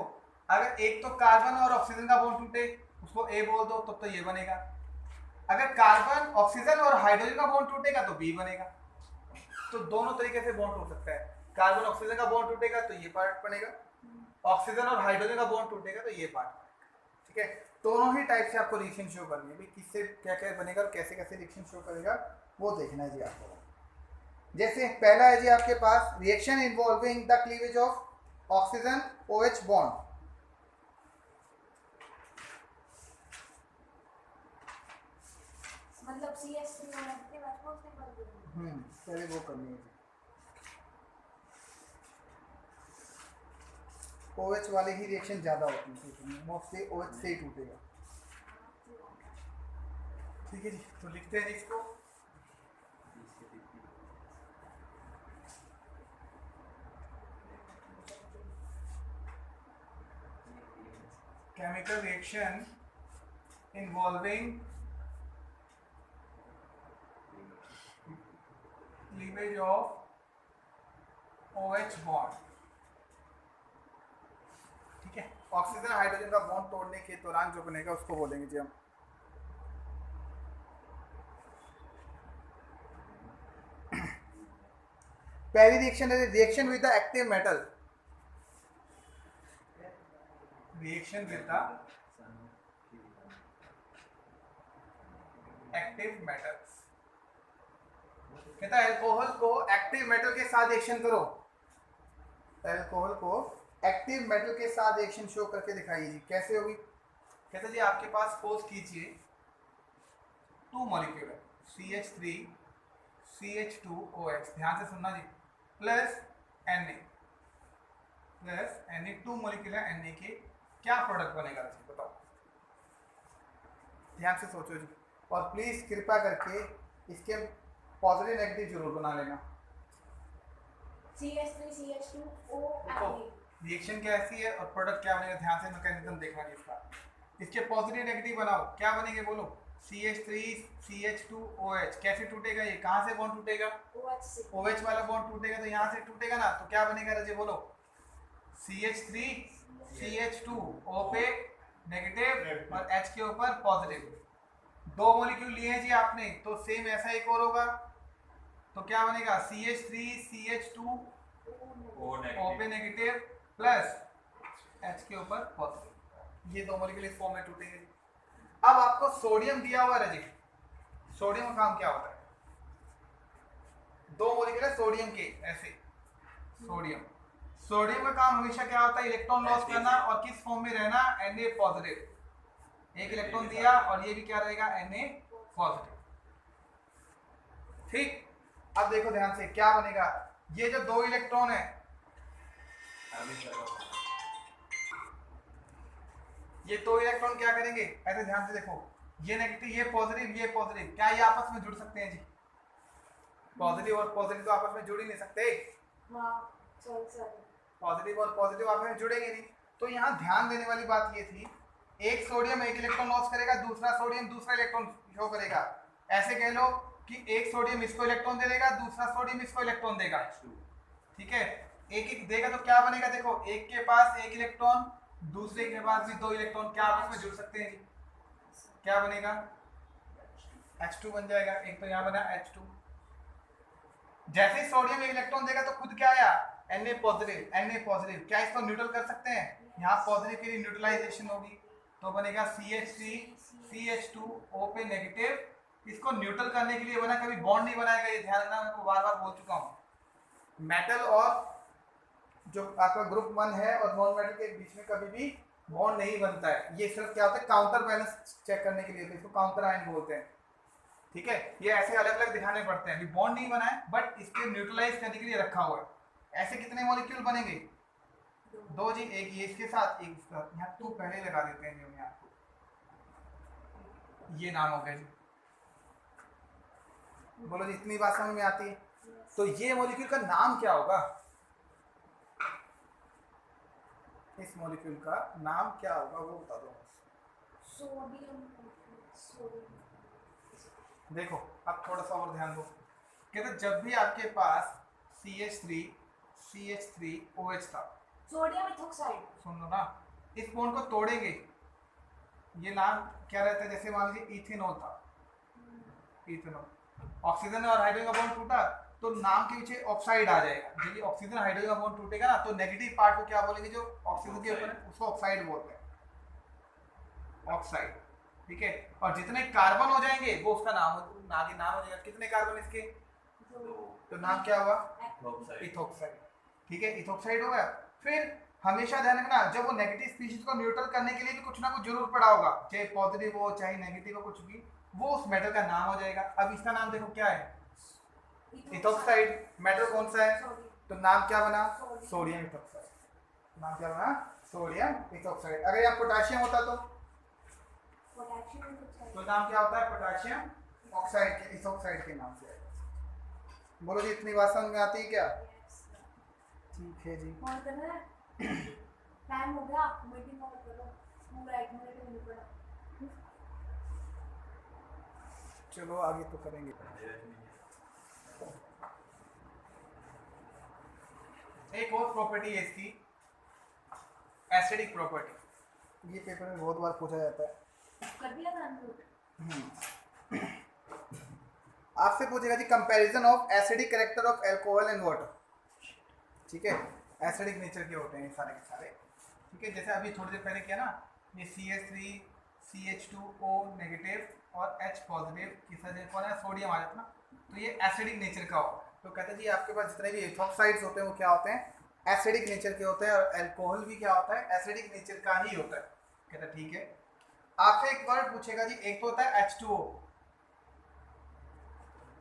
अगर एक तो कार्बन और ऑक्सीजन का बॉन्ड टूटे उसको A बोल दो, तब तो ये बनेगा। अगर कार्बन ऑक्सीजन और हाइड्रोजन का बॉन्ड टूटेगा तो B बनेगा। तो दोनों तरीके से बॉन्ड टूट सकता है। कार्बन ऑक्सीजन का बॉन्ड टूटेगा तो ये पार्ट बनेगा, ऑक्सीजन और हाइड्रोजन का बॉन्ड टूटेगा तो ये पार्ट, ठीक है। दोनों ही टाइप से आपको रिएक्शन शो करनी है भाई, किससे क्या क्या बनेगा और कैसे कैसे रिएक्शन शो करेगा वो देखना है जी आपको। जैसे पहला है जी आपके पास reaction involving the cleavage of oxygen OH bond. मतलब CH3O नेगेटिव H पॉजिटिव कर देंगे। पहले वो करनी है। OH वाले ही रिएक्शन ज़्यादा होती है, मोस्टली OH से ही टूटेगा, ठीक है जी। तो लिखते हैं इसको, chemical reaction involving cleavage of OH bond, ठीक है। ऑक्सीजन हाइड्रोजन का बॉन्ड तोड़ने के दौरान जो बनेगा उसको बोलेंगे जी हम। पहली रिएक्शन है reaction with the active metal, reaction with the active metals, कहता है अल्कोहल को एक्टिव मेटल के साथ एक्शन करो, अल्कोहल को एक्टिव मेटल के साथ एक्शन शो करके दिखाइए जी, कैसे होगी। कहता है जी आपके पास सपोज कीजिए 2 मॉलिक्यूल है CH3 CH2OH, ध्यान से सुनना जी, प्लस Na 2 मॉलिक्यूल है Na के, क्या प्रोडक्ट बनेगा जी बताओ, ध्यान से सोचो जी, और प्लीज कृपया करके इसके पॉजिटिव नेगेटिव जरूर बना लेना। CH3 CH2O देखो Na। रिएक्शन कैसी है और प्रोडक्ट क्या बनेगा, ध्यान से मैकेनिज्म देखना जी इसका। इसके पॉजिटिव नेगेटिव बनाओ, क्या बनेंगे बोलो, CH3 CH2OH, कैसे टूटेगा ये, कहाँ से बॉन्ड टूटेगा, OH से। OH वाला बॉन्ड टूटेगा तो यहाँ से टूटेगा ना, तो क्या बनेगा रजे बोलो, CH3 CH2 O पे नेगेटिव और H के ऊपर पॉजिटिव, 2 मॉलिक्यूल लिए हैं जी आपने, तो सेम ऐसा एक और होगा, तो क्या बनेगा CH3 CH2 O O पे negative. नेगेटिव प्लस H के ऊपर पॉजिटिव, ये 2 मॉलिक्यूल इस फॉर्म में टूटेंगे। अब आपको सोडियम दिया हुआ है रजी, सोडियम का काम क्या होता है, 2 मॉलिक्यूल है सोडियम के ऐसे, सोडियम का काम हमेशा क्या होता है, इलेक्ट्रॉन लॉस करना और किस फॉर्म में रहना, Na पॉजिटिव, एक इलेक्ट्रॉन दिया और ये भी क्या रहेगा Na पॉजिटिव, ठीक। अब देखो ध्यान से क्या बनेगा, ये जो 2 इलेक्ट्रॉन है, अभी चलो. ये 2 इलेक्ट्रॉन क्या करेंगे, ऐसे ध्यान से देखो, ये नेगेटिव ये पॉजिटिव, क्या ये आपस में जुड़ सकते हैं जी, पॉजिटिव और पॉजिटिव तो आपस में जुड़ ही नहीं सकते, हाँ सॉरी पॉजिटिव और पॉजिटिव आपस में जुड़ेंगे नहीं। तो यहाँ ध्यान देने वाली बात ये थी, एक सोडियम एक इलेक्ट्रॉन लॉस करेगा, दूसरा सोडियम दूसरा इलेक्ट्रॉन शो करेगा, ऐसे कह लो कि एक सोडियम इसको इलेक्ट्रॉन दे देगा, दूसरा सोडियम इसको इलेक्ट्रॉन देगा, ठीक है, एक एक देगा तो क्या बनेगा, देखो एक के पास एक इलेक्ट्रॉन, दूसरे के पास भी 2 इलेक्ट्रॉन, क्या आपस में जुड़ सकते हैं जी, क्या बनेगा H2 बन जाएगा, एक तो यहाँ बना H2, जैसे ही सोडियम एक इलेक्ट्रॉन देगा तो खुद क्या आया Na पॉजिटिव, क्या इसको न्यूट्रल कर सकते हैं, यहाँ पॉजिटिव के लिए न्यूट्रलाइजेशन होगी, तो बनेगा CH3 CH2O पे नेगेटिव, इसको न्यूट्रल करने के लिए बना, कभी बॉन्ड नहीं बनाएगा, ये ध्यान रखना, मैं बार बार बोल चुका हूँ, मेटल और जो आपका ग्रुप 1 है और नॉन मेटल के बीच में कभी भी बॉन्ड नहीं बनता है, ये सिर्फ क्या होता है काउंटर बैलेंस चेक करने के लिए, तो इसको काउंटर आयन बोलते हैं, ठीक है, ये ऐसे अलग अलग दिखाने पड़ते हैं, अभी बॉन्ड नहीं बना है बट इसके न्यूट्रलाइज करने के लिए रखा हुआ है। ऐसे कितने मॉलिक्यूल बनेंगे, 2 जी, एक ये इसके साथ एक इसका, यहाँ 2 पहले लगा देते हैं जी, यहाँ ये नाम हो गया जी, बोलो जी इतनी बात समझ में आती है, तो ये मॉलिक्यूल का नाम क्या होगा, इस मॉलिक्यूल का नाम क्या होगा वो बता दो। सोडियम। देखो अब थोड़ा सा और ध्यान दो, कहते जब भी आपके पास CH3OH था, सोडियम इथोक्साइड। सुन लो ना, इस बॉन्ड को तोड़ेंगे, ये नाम क्या रहता है, जैसे मान लीजिए इथेनॉल था, इथेनॉल, ऑक्सीजन और हाइड्रोजन का बॉन्ड टूटा तो नाम के पीछे ऑक्साइड आ जाएगा, जब ये ऑक्सीजन हाइड्रोजन का बॉन्ड टूटेगा ना तो नेगेटिव पार्ट को क्या बोलेंगे, जो ऑक्सीजन के ऊपर है उसको ऑक्साइड बोलते हैं, ऑक्साइड, ठीक है, और जितने कार्बन हो जाएंगे वो उसका नाम आगे नाम हो जाएगा, कितने कार्बन इसके, तो नाम क्या हुआ, इथोक्साइड, ठीक है, इथोक्साइड हो गया। फिर हमेशा ध्यान रखना, जब वो नेगेटिव स्पीशीज को न्यूट्रल करने के लिए भी कुछ ना कुछ जरूर पड़ा होगा, चाहे पॉजिटिव हो चाहे नेगेटिव हो, कुछ भी, वो उस मेटल का नाम हो जाएगा। अब इसका नाम देखो क्या है, इथोक्साइड, मेटल कौन सा है, तो नाम क्या बना, सोडियम इथोक्साइड, नाम क्या बना, सोडियम इथोक्साइड। अगर यहाँ पोटेशियम होता तो नाम क्या होता है, पोटेशियम ऑक्साइड के, इथोक्साइड के नाम से आएगा। बोलो जी इतनी बात समझ में आती है क्या, ठीक है जी, और करना है, टाइम हो गया, मीटिंग और करो, पूरा 1 मिनट नहीं पड़ा। चलो आगे तो करेंगे। एक और प्रॉपर्टी है इसकी, एसिडिक प्रॉपर्टी, ये पेपर में बहुत बार पूछा जाता है, कर दिया था अनम्यूट। आपसे पूछेगा जी comparison of acidic character of alcohol and water, ठीक है, एसिडिक नेचर के होते हैं ये सारे के सारे, ठीक है, जैसे अभी थोड़ी देर पहले किया ना, ये CH3 CH2O नेगेटिव और H पॉजिटिव किस कौन है, सोडियम आ जाता ना, तो ये एसिडिक नेचर का होता है। तो कहते हैं जी आपके पास जितने भी एथोक्साइड्स होते हैं वो क्या होते हैं, एसिडिक नेचर के होते हैं, और अल्कोहल भी क्या होता है, एसिडिक नेचर का ही होता है। कहता है ठीक है। आपसे एक वर्ड पूछेगा जी, एक तो होता है H2O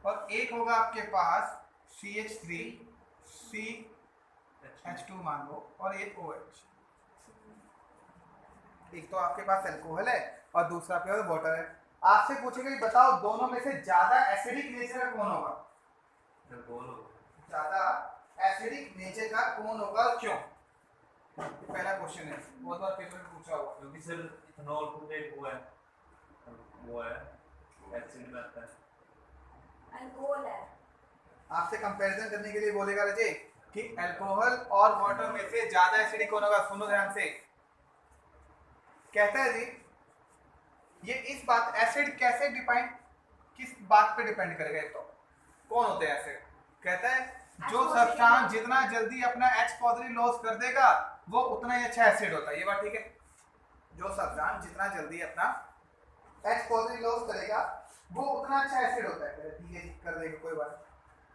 और एक होगा आपके पास CH3 CH2 मान लो, और एक OH। एक तो आपके पास अल्कोहल है और दूसरा आपके पास वाटर है। आपसे पूछेगा कि बताओ दोनों में से ज्यादा एसिडिक नेचर का कौन होगा, ज्यादा एसिडिक नेचर का कौन होगा, क्यों? पहला क्वेश्चन है, बहुत बार पेपर में पूछा हुआ। क्योंकि सर इथेनॉल खुद एक वो है एसिड में आता है। अल्कोहल है। आपसे कंपैरिजन करने के लिए बोलेगा रजे कि अल्कोहल और वाटर में से ज्यादा एसिडिक कौन होगा। सुनो ध्यान से, कहता है जी ये इस बात एसिड कैसे डिपेंड, किस बात पे डिपेंड करेगा, तो कौन होते हैं एसिड। कहता है जो सब्सटेंस जितना जल्दी अपना H पॉजिटिव लॉस कर देगा वो उतना ही अच्छा एसिड होता है। ये बात ठीक है, जो सब्सटेंस जितना जल्दी अपना H पॉजिटिव लॉस करेगा वो उतना अच्छा एसिड होता है। ठीक है, कर देगा, कोई बात नहीं।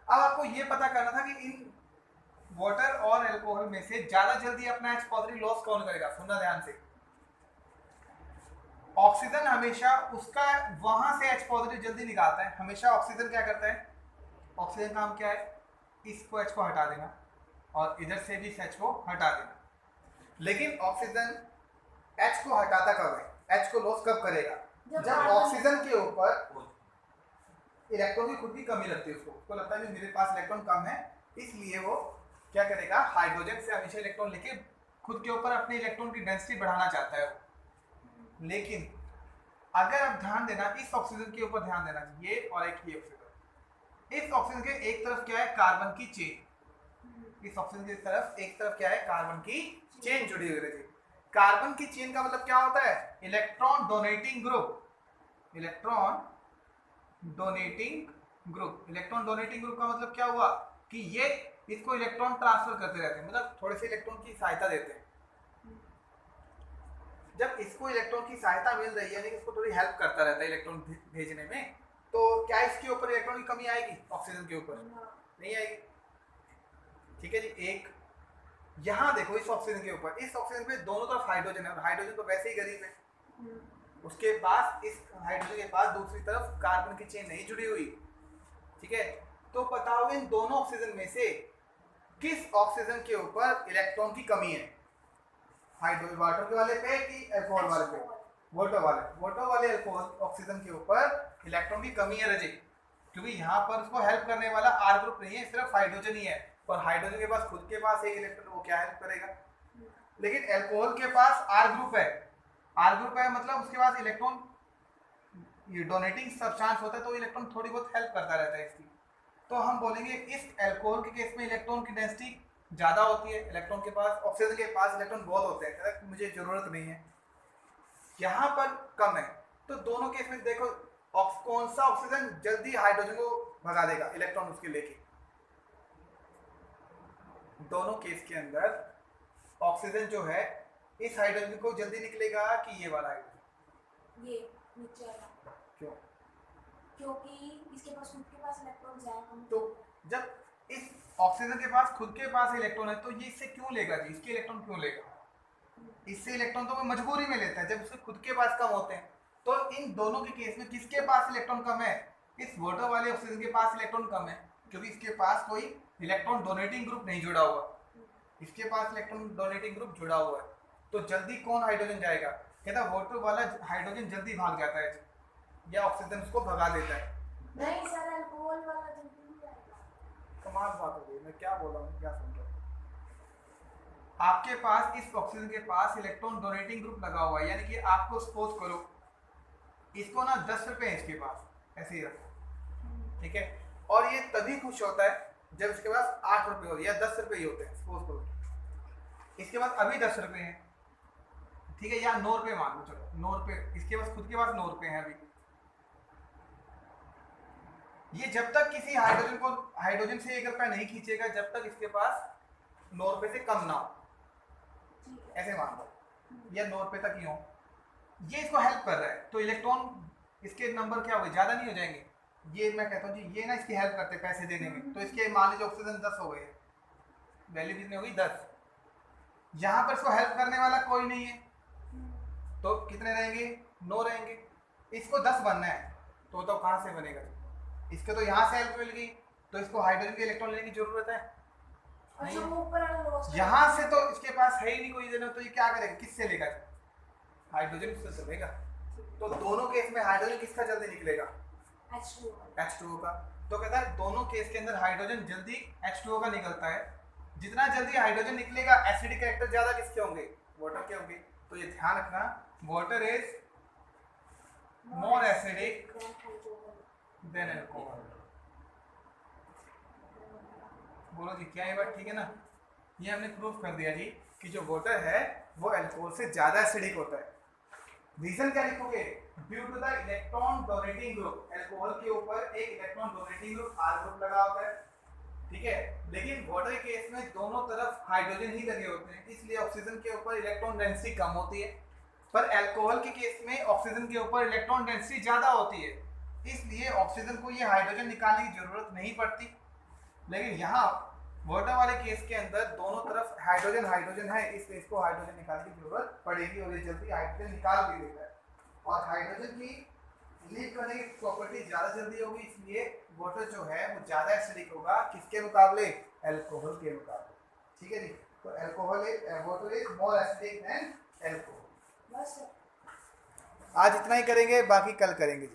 अब आपको ये पता करना था कि इन वाटर और अल्कोहल में से ज्यादा जल्दी अपना H पॉजिटिव लॉस कौन करेगा। सुनना ध्यान से, ऑक्सीजन हमेशा उसका वहां से H पॉजिटिव जल्दी निकालता है। हमेशा ऑक्सीजन क्या करता है, ऑक्सीजन का काम क्या है, इसको H को हटा देना और इधर से भी इस H को हटा देना। लेकिन ऑक्सीजन H को हटाता कब है, H को लॉस कब करेगा, जब ऑक्सीजन के ऊपर इलेक्ट्रॉन की खुद की कमी लगती है। उसको लगता है कि मेरे पास इलेक्ट्रॉन कम है, इसलिए वो क्या करेगा, हाइड्रोजन से हमेशा इलेक्ट्रॉन लेके खुद के ऊपर अपने इलेक्ट्रॉन की डेंसिटी बढ़ाना चाहता है। लेकिन अगर आप ध्यान देना, इस ऑक्सीजन के ऊपर ध्यान देना, ये और एक ही ऑक्सीजन, इस ऑक्सीजन के एक तरफ क्या है, कार्बन की चेन। इस ऑक्सीजन की तरफ एक तरफ क्या है, कार्बन की चेन जुड़ी हुई रहती है। कार्बन की चेन का मतलब क्या होता है, electron donating group. Electron donating group, electron donating group का मतलब क्या हुआ कि ये इसको इलेक्ट्रॉन ट्रांसफर करते रहते हैं, मतलब थोड़े से इलेक्ट्रॉन की सहायता देते हैं। जब इसको इलेक्ट्रॉन की सहायता मिल रही है, इसको थोड़ी हेल्प करता रहता है इलेक्ट्रॉन भेजने में, तो क्या इसके ऊपर इलेक्ट्रॉन की कमी आएगी, ऑक्सीजन के ऊपर नहीं आएगी। ठीक है जी। एक यहाँ देखो इस ऑक्सीजन के ऊपर, इस ऑक्सीजन में दोनों तरफ हाइड्रोजन है और हाइड्रोजन तो वैसे ही गरीब है। उसके पास, इस हाइड्रोजन के पास दूसरी तरफ कार्बन की चेन नहीं जुड़ी हुई। ठीक है, तो बताओ इन दोनों ऑक्सीजन में से किस ऑक्सीजन के ऊपर इलेक्ट्रॉन की कमी है, हाइड्रोजन वाटर के वाले पे कि अल्कोहल वाले पे, वाटर वाले अल्कोहल ऑक्सीजन के ऊपर इलेक्ट्रॉन की कमी है रजी, क्योंकि यहाँ पर उसको हेल्प करने वाला R ग्रुप नहीं है, सिर्फ हाइड्रोजन ही है, और हाइड्रोजन के पास खुद के पास एक इलेक्ट्रॉन, वो क्या हेल्प करेगा। लेकिन अल्कोहल के पास R ग्रुप है, R ग्रुप है मतलब उसके पास इलेक्ट्रॉन, ये डोनेटिंग सब्सटेंस होता है तो इलेक्ट्रॉन थोड़ी बहुत हेल्प करता रहता है इसकी। तो हम बोलेंगे इस अल्कोहल के केस में इलेक्ट्रॉन की डेंसिटी ज्यादा होती है, इलेक्ट्रॉन के पास, ऑक्सीजन के पास इलेक्ट्रॉन बहुत होते हैं, मुझे जरूरत नहीं है, यहाँ पर कम है। तो दोनों केस में देखो कौन सा ऑक्सीजन जल्दी हाइड्रोजन को भगा देगा, इलेक्ट्रॉन उसके लेके। दोनों केस के अंदर ऑक्सीजन जो है इस हाइड्रोजन को जल्दी निकलेगा कि ये वाला हाइड्रोजन, ये नीचे वाला। क्यों, क्योंकि इसके पास खुद के पास इलेक्ट्रॉन है। तो जब इस ऑक्सीजन के पास खुद के पास इलेक्ट्रॉन है तो ये इससे क्यों लेगा जी, इसके इलेक्ट्रॉन क्यों लेगा, इससे इलेक्ट्रॉन तो वो मजबूरी में लेता है जब उसके खुद के पास कम होते हैं। तो इन दोनों के केस में किसके पास इलेक्ट्रॉन कम है, इस वाटर वाले ऑक्सीजन के पास इलेक्ट्रॉन कम है, क्योंकि इसके पास कोई इलेक्ट्रॉन डोनेटिंग ग्रुप नहीं जुड़ा हुआ, इसके पास इलेक्ट्रॉन डोनेटिंग ग्रुप जुड़ा हुआ है। तो जल्दी कौन हाइड्रोजन जाएगा, कहता है वाटर वाला हाइड्रोजन जल्दी भाग जाता है या ऑक्सीजन उसको भगा देता है। नहीं सर, अल्कोहल वाला जल्दी नहीं जाएगा। कमाल बात हो गई, मैं क्या बोल रहा हूँ, क्या सुन रहा हूँ। आपके पास इस ऑक्सीजन के पास इलेक्ट्रॉन डोनेटिंग ग्रुप लगा हुआ है, यानी कि आपको सपोज करो इसको ना 10 रुपए है इसके पास, ऐसे ही रखो, ठीक है, और ये तभी खुश होता है जब इसके पास 8 रुपए हो या 10 रुपए ही होते हैं, सपोज करो इसके पास अभी 10 रुपए हैं, ठीक है, या 9 रुपए मान लो, चलो 9 रुपए इसके पास, खुद के पास 9 रुपए हैं अभी। ये जब तक किसी हाइड्रोजन से 1 रुपया नहीं खींचेगा जब तक इसके पास 9 रुपए से कम ना हो, ऐसे मान लो, या 9 रुपए तक ही हो, ये इसको हेल्प कर रहा है। तो इसके नंबर क्या हो गए, ज़्यादा नहीं हो जाएंगे। ये मैं कहता हूँ जी, ये ना इसकी हेल्प करते पैसे देने में, तो इसके मान लीजिए ऑक्सीजन 10 हो गए, वैल्यू कितनी होगी 10। यहाँ पर इसको हेल्प करने वाला कोई नहीं है, तो कितने रहेंगे, 9 रहेंगे। इसको 10 बनना है तो कहाँ से बनेगा, इसके तो यहाँ से हेल्प मिल गई, तो इसको हाइड्रोजन के इलेक्ट्रॉन लेने की जरूरत है अच्छा वो ऊपर वाला लॉस यहाँ से, तो इसके पास है ही नहीं कोई जरूरत, तो ये क्या करेगा, किससे लेगा, हाइड्रोजन से चलेगा। तो दोनों केस में हाइड्रोजन किसका जल्दी निकलेगा, H2O का। तो कहता है दोनों केस के अंदर हाइड्रोजन जल्दी H2O का निकलता है। जितना जल्दी हाइड्रोजन निकलेगा एसिडिक कैरेक्टर ज्यादा किसके होंगे, वाटर के होंगे। तो ये ध्यान रखना, water is more acidic then alcohol. बोलो जी क्या ये बात ठीक है ना, ये हमने प्रूफ कर दिया जी कि जो वाटर है वो अल्कोहल से ज्यादा एसिडिक होता है। रीजन क्या लिखोगे, due to the electron donating group, alcohol के ऊपर एक electron donating group R group लगा होता है, ठीक है। लेकिन वाटर के केस में दोनों तरफ हाइड्रोजन ही लगे होते हैं, इसलिए ऑक्सीजन के ऊपर इलेक्ट्रॉन डेंसिटी कम होती है। पर अल्कोहल के केस में ऑक्सीजन के ऊपर इलेक्ट्रॉन डेंसिटी ज्यादा होती है, इसलिए ऑक्सीजन को ये हाइड्रोजन निकालने की जरूरत नहीं पड़ती। लेकिन यहाँ वाटर वाले केस के अंदर दोनों तरफ हाइड्रोजन हाइड्रोजन है, इसलिए इसको हाइड्रोजन निकालने की जरूरत पड़ेगी, और ये जल्दी हाइड्रोजन निकाल भी देता है। और हाइड्रोजन की लीव करने की प्रॉपर्टी ज़्यादा जल्दी होगी, इसलिए वाटर जो है वो ज़्यादा एसिडिक होगा किसके मुकाबले, अल्कोहल के मुकाबले, ठीक है जी। तो alcohol water is more acidic then alcohol. बस आज इतना ही करेंगे, बाकी कल करेंगे जी।